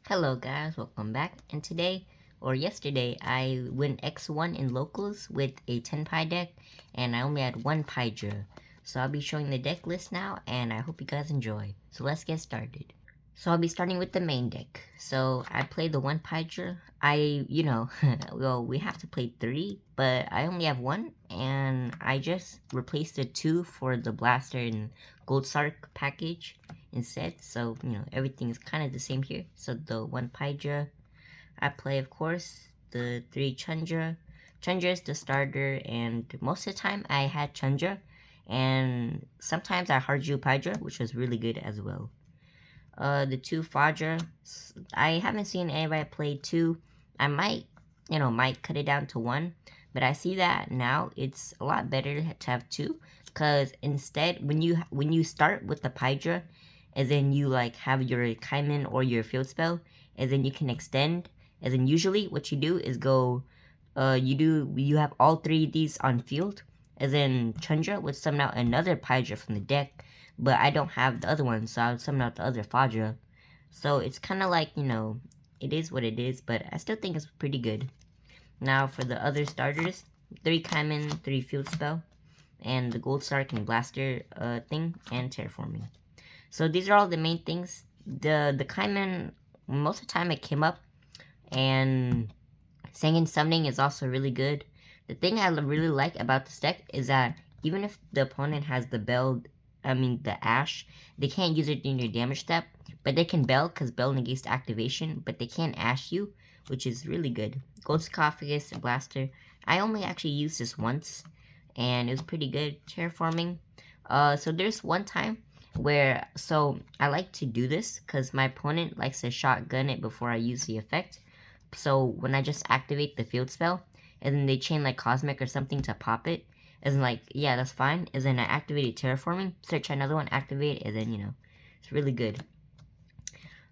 Hello guys, welcome back. And today, or yesterday, I went X-1 in locals with a TENPAI deck, and I only had one Pydra. So I'll be showing the deck list now, and I hope you guys enjoy. So let's get started. So I'll be starting with the main deck. So I played the one Pydra. Well, we have to play 3, but I only have 1, and I just replaced the 2 for the Blaster and Gold Sark package instead. So, everything is kind of the same here. So the 1 Pydra, I play, of course, the 3 Chandra. Chandra is the starter, and most of the time I had Chandra, and sometimes I hard drew Pydra, which was really good as well. The 2 Fadra, I haven't seen anybody play 2. I might cut it down to 1, but I see that now it's a lot better to have 2, because instead, when you start with the Pydra, and then you like have your Kaiman or your field spell, and then you can extend, and then usually what you do is go, you have all 3 of these on field, and then Chandra would summon out another Pydra from the deck, but I don't have the other one, so I would summon out the other Fadra. So it's kind of like, it is what it is, but I still think it's pretty good. Now for the other starters, 3 Kaiman, 3 field spell, and the Gold Sark and Blaster thing, and Terraforming. So these are all the main things. The Kaiman, most of the time it came up, and Singing Summoning is also really good. The thing I really like about this deck is that even if the opponent has the Ash, they can't use it in your damage step, but they can Bell, because Bell negates activation, but they can't Ash you, which is really good. Gold Sarcophagus and Blaster, I only actually used this once, and it was pretty good. Terraforming, so there's one time where, I like to do this, because my opponent likes to shotgun it before I use the effect. So when I just activate the field spell, and then they chain like Cosmic or something to pop it, and like, yeah, that's fine. And then I activated Terraforming, search another one, activate, and then, it's really good.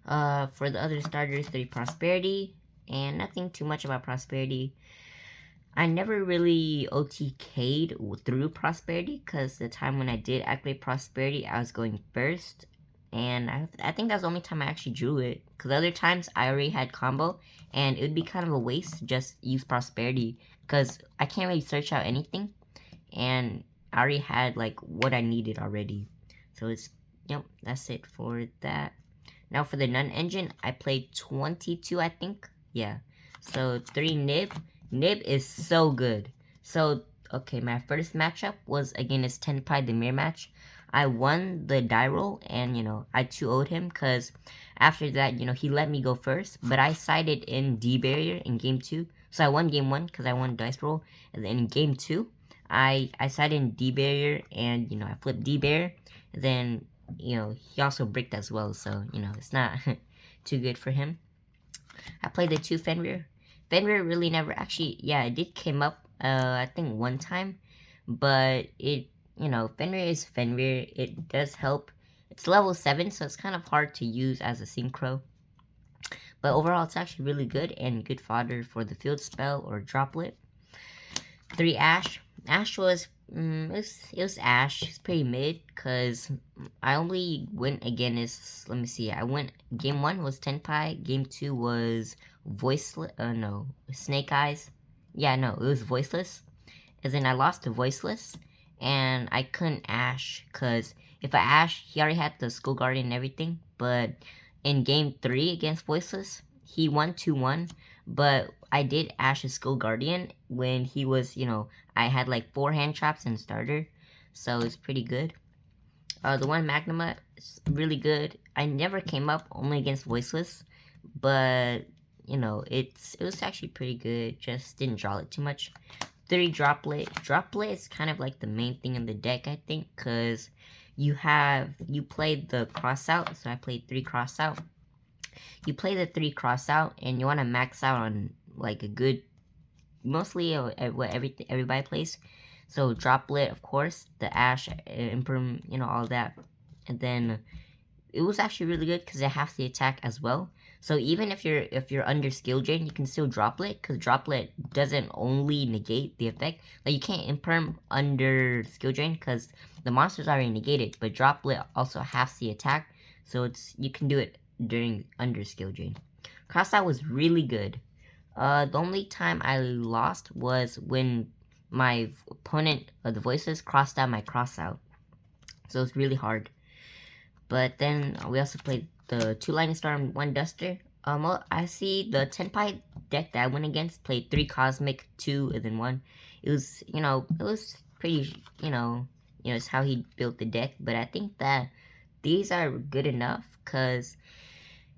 For the other starters, 3 Prosperity, and nothing too much about Prosperity. I never really OTK'd through Prosperity, because the time when I did activate Prosperity, I was going first, and I think that was the only time I actually drew it, because other times I already had combo, and it would be kind of a waste to just use Prosperity, because I can't really search out anything, and I already had like what I needed already. So that's it for that. Now for the Nun Engine, I played 22, I think. Yeah. So 3 Nib. Nib is so good. So, okay, my first matchup was against TENPAI, the mirror match. I won the die roll, and, I 2-0'd him, because after that, he let me go first, but I sided in D-Barrier in Game 2. So I won Game 1, because I won dice roll, and then in Game 2, I sided in D-Barrier, and, I flipped D-Barrier, then he also bricked as well, so, it's not too good for him. I played the 2 Fenrir. Fenrir really never, actually, yeah, it did came up, I think one time, but Fenrir is Fenrir, it does help. It's level 7, so it's kind of hard to use as a synchro. But overall, it's actually really good, and good fodder for the field spell or droplet. 3 Ash. Ash was, it was Ash. It's pretty mid, because I only went against, let me see, Game 1 was TENPAI, Game 2 was Snake Eyes. Yeah, no, it was Voiceless. And then I lost to Voiceless, and I couldn't Ash, because if I Ash, he already had the Skull Guardian and everything, but in Game 3 against Voiceless, he won 2-1, but I did Ash's Skull Guardian when he was, I had like 4 hand traps and starter, so it's pretty good. The 1 Magnuma is really good. I never came up, only against Voiceless, but, it was actually pretty good, just didn't draw it too much. 3 Droplet. Droplet is kind of like the main thing in the deck, I think, because you played the cross out, so I played 3 cross out. You play the 3 cross out, and you want to max out on like a good, mostly what everybody plays. So Droplet, of course, the Ash, Imperm, all that, and then it was actually really good because it has the attack as well. So even if you're under skill drain, you can still Droplet, because Droplet doesn't only negate the effect. Like, you can't Imperm under skill drain because the monster's already negated, but Droplet also halves the attack, so you can do it during under skill drain. Crossout was really good. The only time I lost was when my opponent, the voices, crossed out my crossout. So it's really hard. But then we also played the 2 Lightning Storm, 1 Duster. Well, I see the TENPAI deck that I went against played 3 Cosmic, 2, and then 1. It was, it was pretty, it's how he built the deck. But I think that these are good enough, because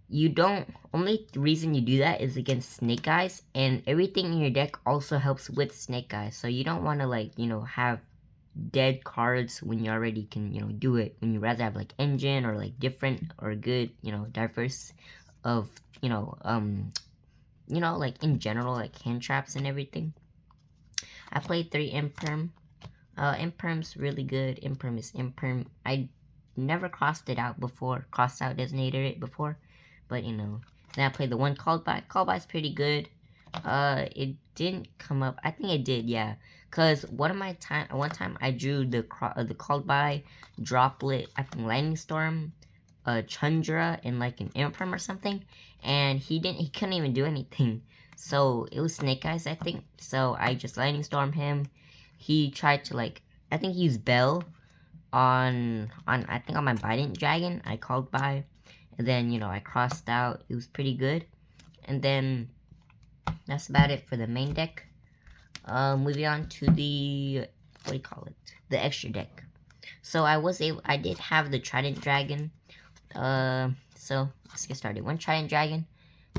you don't, only reason you do that is against Snake Eyes, and everything in your deck also helps with Snake Eyes. So you don't want to, like, have dead cards when you already can, do it. When you rather have, like, engine or, like, different or good, diverse of, like, in general, like, hand traps and everything. I played 3 Imperm. Imperm's really good. Imperm is Imperm. I never crossed it out before, crossed out designated it before, but, then I played the 1 Called By. Called By is pretty good. It didn't come up. I think it did, yeah. Cause one time I drew the Called By, Droplet, I think Lightning Storm, Chundra, and like an Imperm or something, and he couldn't even do anything. So it was Snake Eyes, I think. So I just Lightning Storm him. He tried to, like, I think he used Bell on I think on my Bident Dragon. I Called By, and then I crossed out. It was pretty good, and then that's about it for the main deck. Moving on to the, what do you call it? The extra deck. So I did have the Trident Dragon. So let's get started. 1 Trident Dragon.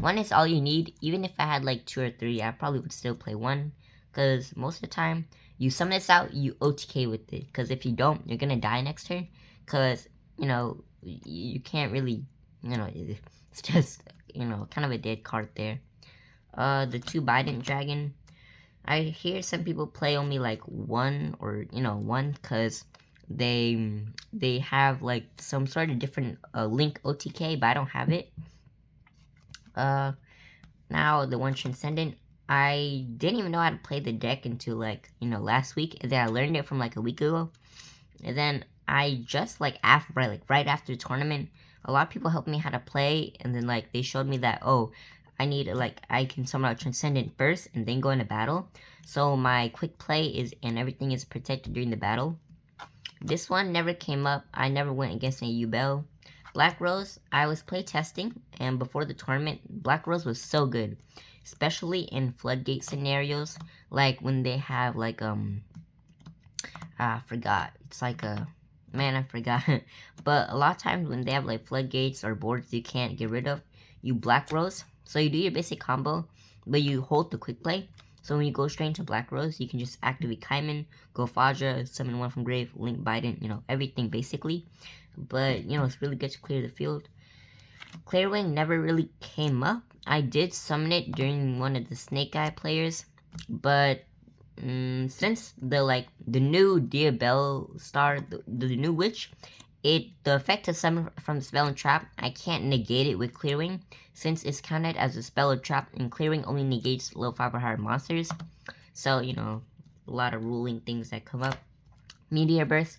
1 is all you need. Even if I had like 2 or 3, I probably would still play 1. Because most of the time, you summon this out, you OTK with it. Because if you don't, you're gonna die next turn. Because, you can't really, it's just, kind of a dead card there. The 2 Bident Dragon. I hear some people play only like 1 or 1 because they have like some sort of different link OTK, but I don't have it. Now the 1 Transcendent. I didn't even know how to play the deck until like last week, and then I learned it from like a week ago. And then I just like right after the tournament, a lot of people helped me how to play, and then like they showed me that, oh, I can summon out Transcendent first and then go into battle. So my quick play is, and everything is protected during the battle. This one never came up. I never went against a Yubel. Black Rose, I was play testing, and before the tournament, Black Rose was so good. Especially in floodgate scenarios, like when they have like, I forgot. It's like I forgot. But a lot of times when they have like floodgates or boards you can't get rid of, you Black Rose. So you do your basic combo, but you hold the quick play. So when you go straight into Black Rose, you can just activate Kaiman, go Faja, summon 1 from grave, link Bident, everything basically. But, it's really good to clear the field. Clearwing never really came up. I did summon it during one of the Snake Eye players, but since the new Diabell star, the new witch, the effect of summon from spell and trap, I can't negate it with Clearwing, since it's counted as a spell or trap, and Clearwing only negates low 5 or higher monsters. So, a lot of ruling things that come up. Meteor Burst,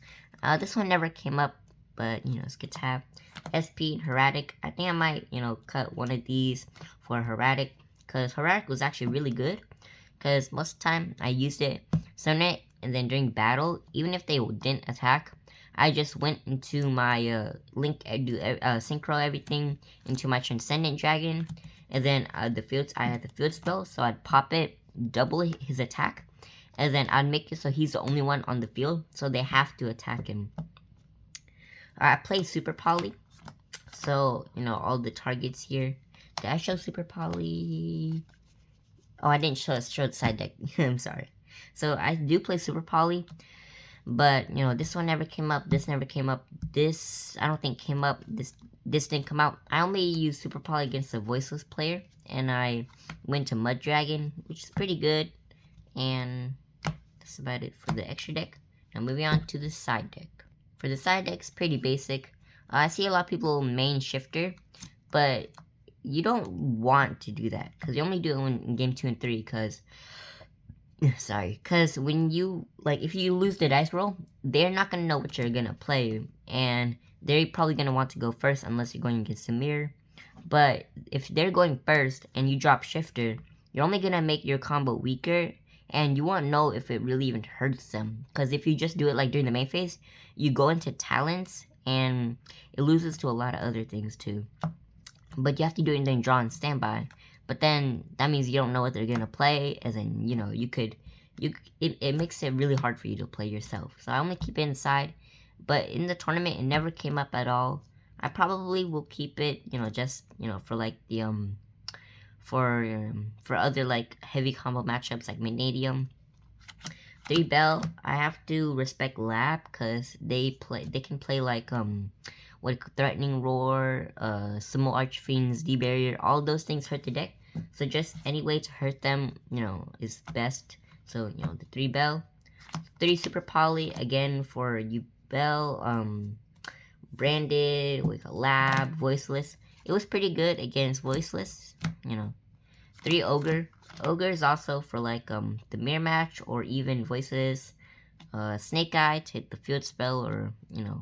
this one never came up, but, it's good to have. SP and Heradic, I think I might, cut one of these for Heradic, because Heradic was actually really good, because most of the time I used it, summon it, and then during battle, even if they didn't attack, I just went into my link, synchro everything into my Transcendent Dragon, and then I had the field spell, so I'd pop it, double his attack, and then I'd make it so he's the only one on the field, so they have to attack him. I play Super Poly, so, all the targets here. Did I show Super Poly? Oh, I didn't show the side deck. I'm sorry. So, I do play Super Poly, but, this one never came up, this never came up, this, I don't think came up, this didn't come out. I only used Super Poly against a voiceless player, and I went to Mud Dragon, which is pretty good, and that's about it for the extra deck. Now, moving on to the side deck. For the side deck, it's pretty basic. I see a lot of people main Shifter, but you don't want to do that, because you only do it in game 2 and 3, because when you, if you lose the dice roll, they're not going to know what you're going to play, and they're probably going to want to go first unless you're going against a mirror. But if they're going first and you drop shifter, you're only gonna make your combo weaker, and you won't know if it really even hurts them. Because if you just do it like during the main phase, you go into talents and it loses to a lot of other things too. But you have to do it during draw and standby. But then that means you don't know what they're gonna play, as in, you know, it makes it really hard for you to play yourself. So I only keep it inside. But in the tournament, it never came up at all. I probably will keep it, you know, just, you know, for like the for other like heavy combo matchups like Vanadium. 3 Bell, I have to respect Lab because they can play like what Threatening Roar, Sumo Archfiends, D-Barrier, all those things hurt the deck. So just any way to hurt them, you know, is best. So, you know, the 3 Bell. 3 Super Poly, again for you Bell, Branded, with a Lab, Voiceless. It was pretty good against Voiceless, you know. 3 Ogre. Ogre is also for like the mirror match or even Voices. Snake Eye to hit the field spell, or you know,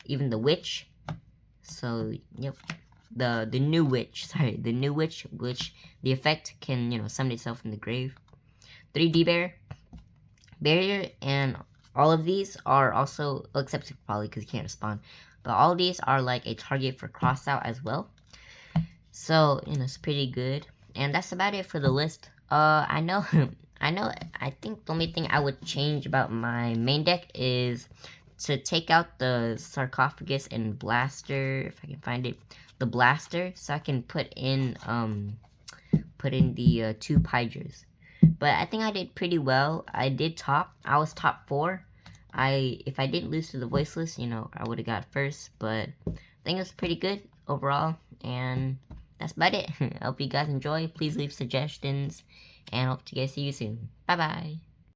even the Witch. So yep, the new Witch. Sorry, the new Witch, which the effect can, you know, summon itself in the grave. 3D Barrier, and all of these are also, except Super Poly because you can't respond. But all of these are like a target for crossout as well. So, you know, it's pretty good. And that's about it for the list. I know, I think the only thing I would change about my main deck is to take out the Sarcophagus and Blaster, if I can find it, the Blaster, so I can put in the 2 Pydras. But I think I did pretty well. I was top 4. If I didn't lose to the Voiceless, you know, I would have got first, but I think it was pretty good overall, and that's about it. I hope you guys enjoy. Please leave suggestions, and hope to guys see you soon. Bye bye.